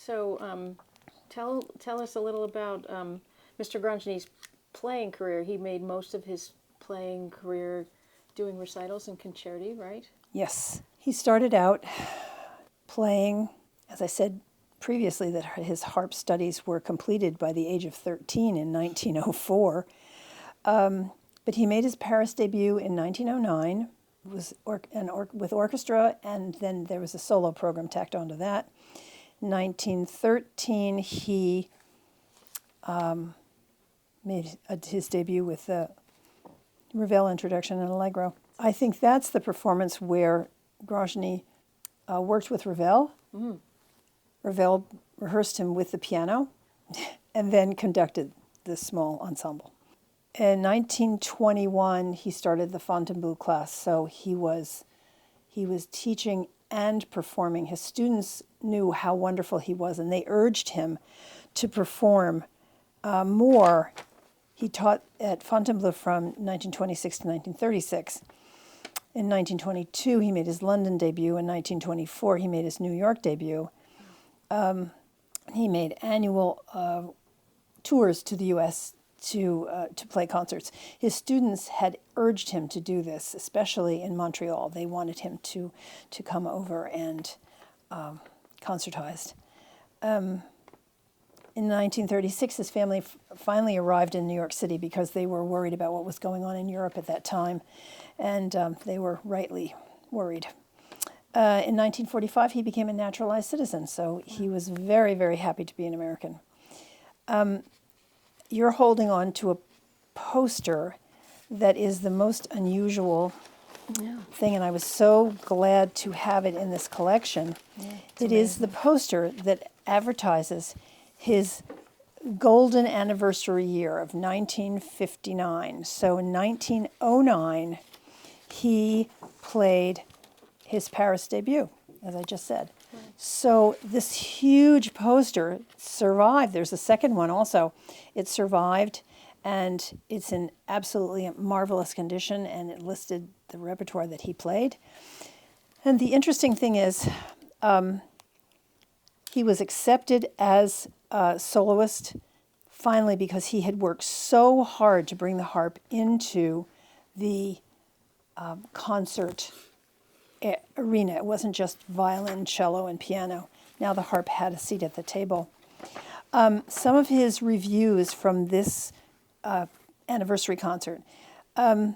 So tell us a little about Mr. Grandjany's playing career. He made most of his playing career doing recitals and concerti, right? Yes. He started out playing, as I said previously, that his harp studies were completed by the age of 13 in 1904. But he made his Paris debut in 1909 with orchestra, and then there was a solo program tacked onto that. In 1913, he made his debut with the Ravel Introduction and Allegro. I think that's the performance where Grandjany worked with Ravel. Mm. Ravel rehearsed him with the piano and then conducted this small ensemble. In 1921, he started the Fontainebleau class, so he was teaching and performing. His students knew how wonderful he was, and they urged him to perform more. He taught at Fontainebleau from 1926 to 1936. In 1922, he made his London debut. In 1924, he made his New York debut. He made annual tours to the U.S. to play concerts. His students had urged him to do this, especially in Montreal. They wanted him to come over and concertize. In 1936, his family finally arrived in New York City because they were worried about what was going on in Europe at that time, and they were rightly worried. In 1945, he became a naturalized citizen, so he was very, very happy to be an American. You're holding on to a poster that is the most unusual thing, and I was so glad to have it in this collection. Yeah, it is the poster that advertises his golden anniversary year of 1959. So in 1909, he played his Paris debut, as I just said. Right. So this huge poster survived. There's a second one also. It survived, and it's in absolutely marvelous condition, and it listed the repertoire that he played. And the interesting thing is, he was accepted as a soloist finally because he had worked so hard to bring the harp into the concert arena. It wasn't just violin, cello, and piano. Now the harp had a seat at the table. Some of his reviews from this anniversary concert. In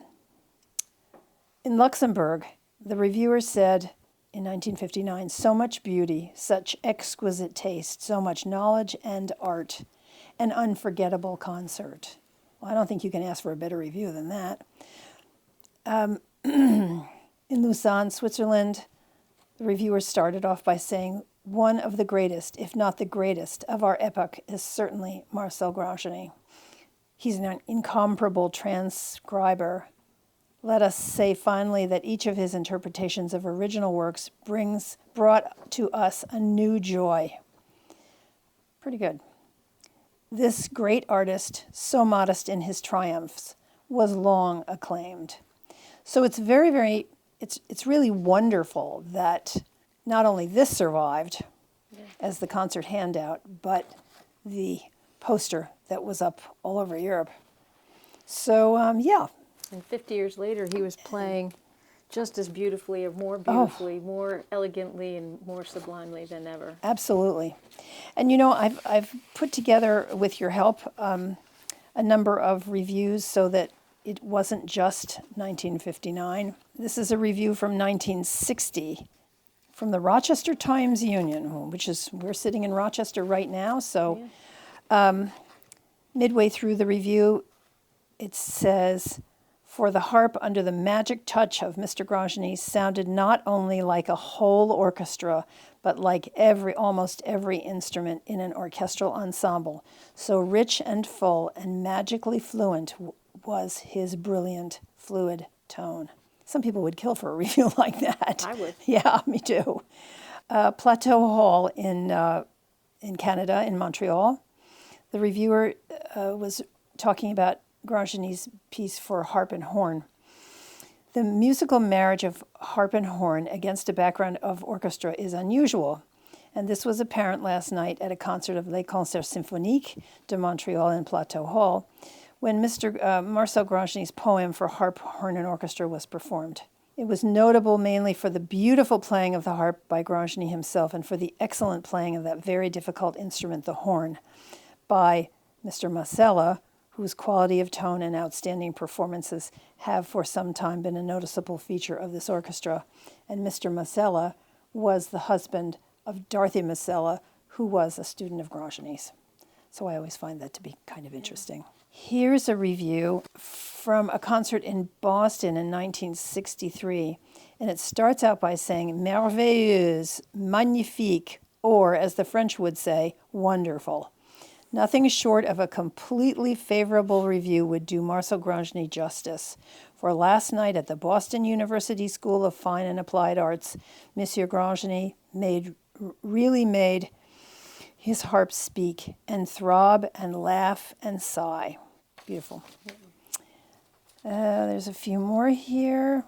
Luxembourg, the reviewer said in 1959, "So much beauty, such exquisite taste, so much knowledge and art, an unforgettable concert." Well, I don't think you can ask for a better review than that. In Lausanne, Switzerland, the reviewer started off by saying, "One of the greatest, if not the greatest, of our epoch is certainly Marcel Grandjany. He's an incomparable transcriber. Let us say finally that each of his interpretations of original works brought to us a new joy." Pretty good. This great artist, so modest in his triumphs, was long acclaimed. So it's very, very, it's really wonderful that not only this survived as the concert handout, but the poster that was up all over Europe. So, yeah. And 50 years later, he was playing just as beautifully, or more beautifully, more elegantly, and more sublimely than ever. Absolutely. And you know, I've put together, with your help, a number of reviews so that it wasn't just 1959. This is a review from 1960 from the Rochester Times-Union, which is, we're sitting in Rochester right now, so midway through the review, it says, "For the harp under the magic touch of Mr. Grandjany sounded not only like a whole orchestra, but like almost every instrument in an orchestral ensemble. So rich and full and magically fluent was his brilliant, fluid tone." Some people would kill for a review like that. I would. Yeah, me too. Plateau Hall in Canada, in Montreal. The reviewer was talking about Grandjany's piece for harp and horn. "The musical marriage of harp and horn against a background of orchestra is unusual, And this was apparent last night at a concert of Les Concerts Symphoniques de Montreal in Plateau Hall, when Mr. Marcel Grandjany's poem for harp, horn, and orchestra was performed. It was notable mainly for the beautiful playing of the harp by Grandjany himself and for the excellent playing of that very difficult instrument, the horn, by Mr. Masella, whose quality of tone and outstanding performances have for some time been a noticeable feature of this orchestra. And Mr. Masella was the husband of Dorothy Masella, who was a student of Grandjany's. So I always find that to be kind of interesting. Here's a review from a concert in Boston in 1963, and it starts out by saying, merveilleuse, magnifique, or, as the French would say, wonderful. Nothing short of a completely favorable review would do Marcel Grandjany justice. For last night at the Boston University School of Fine and Applied Arts, Monsieur Grandjany really made his harp speak and throb and laugh and sigh. Beautiful. There's a few more here.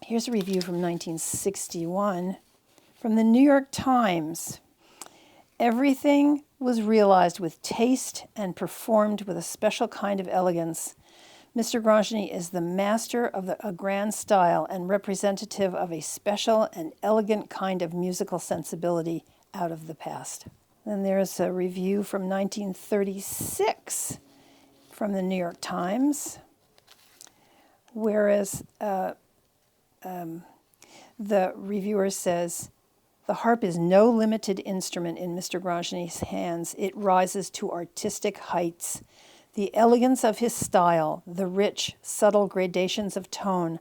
Here's a review from 1961 from the New York Times. Everything was realized with taste and performed with a special kind of elegance. Mr. Grandjany is the master of a grand style and representative of a special and elegant kind of musical sensibility out of the past. Then there's a review from 1936 from the New York Times, whereas the reviewer says, the harp is no limited instrument in Mr. Grandjany's hands. It rises to artistic heights. The elegance of his style, the rich, subtle gradations of tone,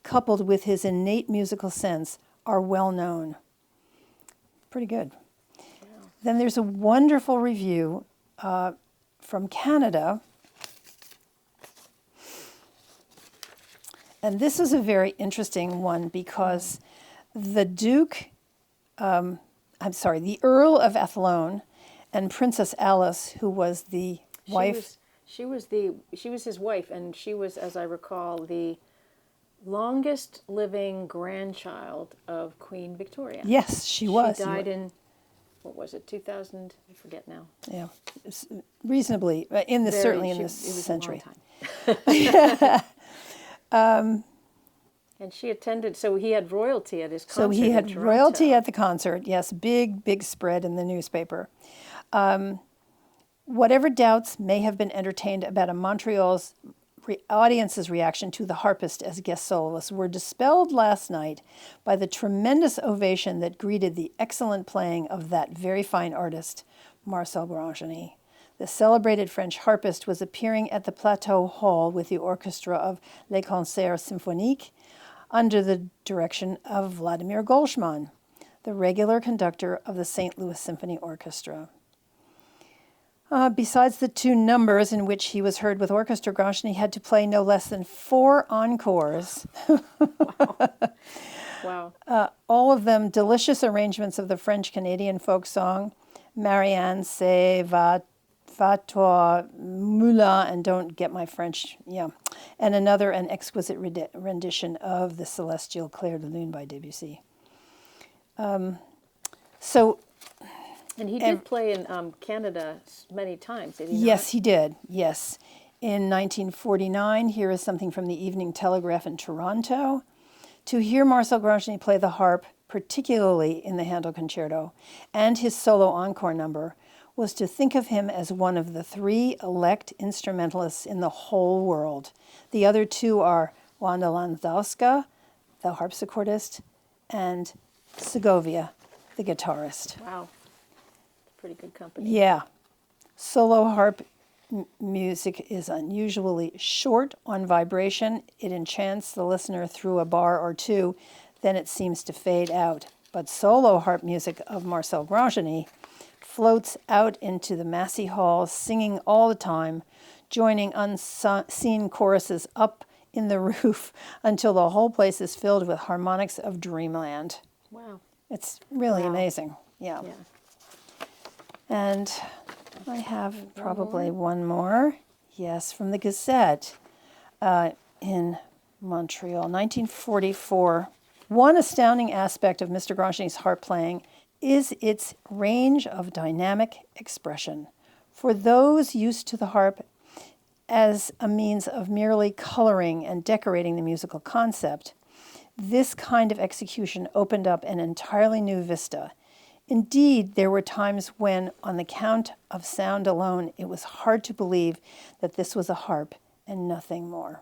coupled with his innate musical sense, are well known. Pretty good. Yeah. Then there's a wonderful review from Canada. And this is a very interesting one because the Earl of Athlone and Princess Alice, who was the wife. She was his wife, and she was, as I recall, the longest living grandchild of Queen Victoria. Yes, she was. She died in, what was it, 2000? I forget now. Yeah, reasonably, certainly in this century. It was a long time. And she attended, so he had royalty at his concert. So he had royalty at the concert, yes, big spread in the newspaper. Whatever doubts may have been entertained about a Montreal's audience's reaction to the harpist as guest soloist were dispelled last night by the tremendous ovation that greeted the excellent playing of that very fine artist, Marcel Grandjany. The celebrated French harpist was appearing at the Plateau Hall with the orchestra of Les Concerts Symphoniques under the direction of Vladimir Golshman, the regular conductor of the St. Louis Symphony Orchestra. Besides the two numbers in which he was heard with orchestra, Grandjany had to play no less than 4 encores. Wow. All of them delicious arrangements of the French-Canadian folk song, Marianne, C'est Va-toi, Moulin, and don't get my French, and another, an exquisite rendition of the Celestial Clair de Lune by Debussy. And he did play in Canada many times, did he not? Yes, he did, yes. In 1949, here is something from the Evening Telegraph in Toronto. To hear Marcel Grandjany play the harp, particularly in the Handel Concerto, and his solo encore number, was to think of him as one of the 3 elect instrumentalists in the whole world. The other 2 are Wanda Landowska, the harpsichordist, and Segovia, the guitarist. Wow. Pretty good company. Yeah. Solo harp music is unusually short on vibration. It enchants the listener through a bar or 2, then it seems to fade out. But solo harp music of Marcel Grandjany floats out into the Massey Hall, singing all the time, joining unseen choruses up in the roof until the whole place is filled with harmonics of dreamland. Wow. It's really amazing. Yeah. And I have probably one more. Yes, from the Gazette in Montreal, 1944. One astounding aspect of Mr. Grandjany's harp playing is its range of dynamic expression. For those used to the harp as a means of merely coloring and decorating the musical concept, this kind of execution opened up an entirely new vista. Indeed, there were times when, on the count of sound alone, it was hard to believe that this was a harp and nothing more.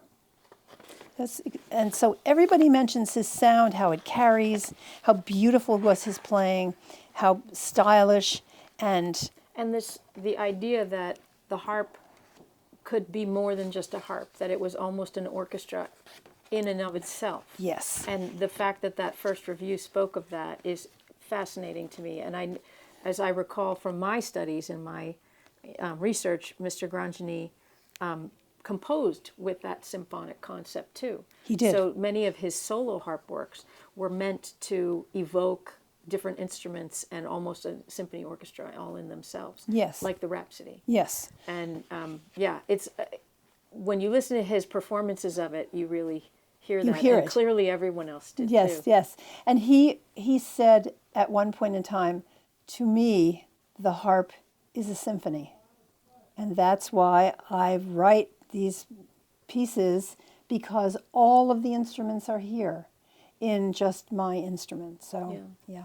And so everybody mentions his sound, how it carries, how beautiful was his playing, how stylish, and the idea that the harp could be more than just a harp, that it was almost an orchestra in and of itself. yes, And the fact that that first review spoke of that is fascinating to me. And as I recall from my studies and my research, Mr. Grandjany composed with that symphonic concept too. He did. So many of his solo harp works were meant to evoke different instruments and almost a symphony orchestra all in themselves. Yes. Like the Rhapsody. yes, And it's when you listen to his performances of it, you really hear that. hear and it. Clearly everyone else did yes, too. yes. And he said at one point in time, to me, the harp is a symphony. And that's why I write these pieces, because all of the instruments are here in just my instrument. So, yeah.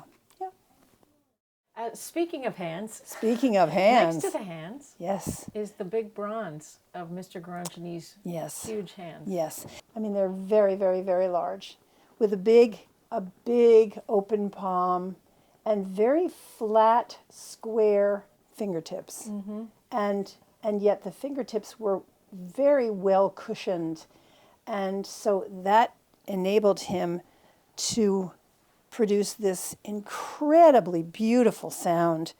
Speaking of hands, Speaking of hands. next to the hands Yes, is the big bronze of Mr. Grandjany's yes, huge hands. yes. I mean, they're very, very, very large, with a big open palm and very flat, square fingertips. And yet the fingertips were very well cushioned. And so that enabled him to produce this incredibly beautiful sound